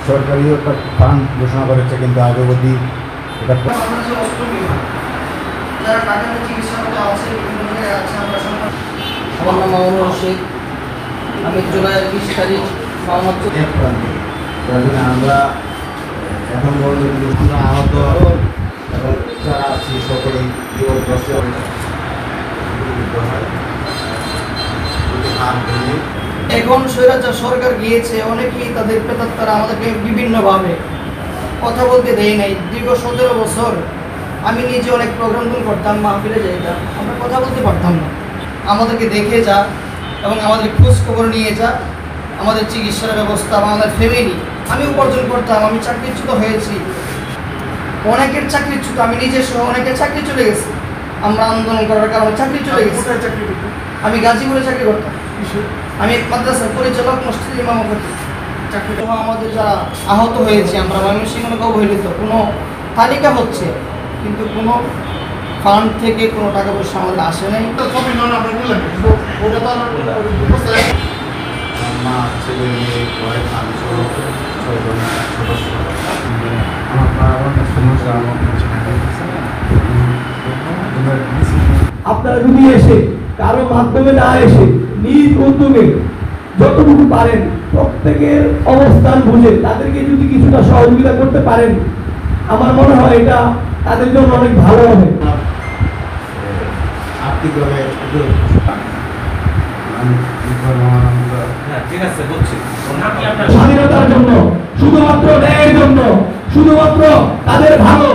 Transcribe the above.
সরকারি একটা ফান্ড ঘোষণা করেছে, কিন্তু আগে অবধি এটা আমার নাম মামুনুর রশিদ। আমি জুলাইয়ের 20 তারিখ আমরা এখন আহত এবং যারা আছি সকলেই এখন স্বৈরাচার সরকার গিয়েছে, অনেকেই তাদের প্রেতাত্মারা আমাদেরকে বিভিন্নভাবে কথা বলতে দেয় নাই। দীর্ঘ 17 বছর আমি নিজে অনেক প্রোগ্রামগুলো করতাম, মাহফিলে যাইতাম, আমরা কথা বলতে পারতাম না। আমাদেরকে দেখে যা এবং আমাদের খোঁজ খবর নিয়ে যা, আমাদের চিকিৎসার ব্যবস্থা বা আমাদের ফ্যামিলি। আমি উপার্জন করতাম, আমি চাকরিচ্যুত হয়েছি, অনেকের চাকরিচ্যুত, আমি নিজে সহ অনেকের চাকরি চলে গেছে। আমরা আন্দোলন করার কারণে চাকরি চলে গেছে। আমি গাজীপুরে চাকরি করতাম, আমি মাদ্রাসার পরিচালক, মসজিদ ইমাম করতাম। চাকরি আমাদের যারা আহত হয়েছে, আমরা ময়মনসিংহ অবহেলিত, কোনো তালিকা হচ্ছে কিন্তু কোনো ফান্ড থেকে কোনো টাকা পয়সা আমাদের আসে নাই। মা, ছেলে, মেয়ে, ওয়াইফ, আমি সহ 6 জন সদস্য। আপনারা যদি এসে কারো মাধ্যমে না এসে নিজ উদ্যোগে যতটুকু পারেন প্রত্যেকের অবস্থান বুঝে তাদেরকে যদি কিছুটা সহযোগিতা করতে পারেন, আমার মনে হয় এটা তাদের জন্য অনেক ভালো হবে। আর্থিকভাবে স্বাধীনতার জন্য, শুধুমাত্র ন্যায়ের জন্য, শুধুমাত্র তাদের ভালো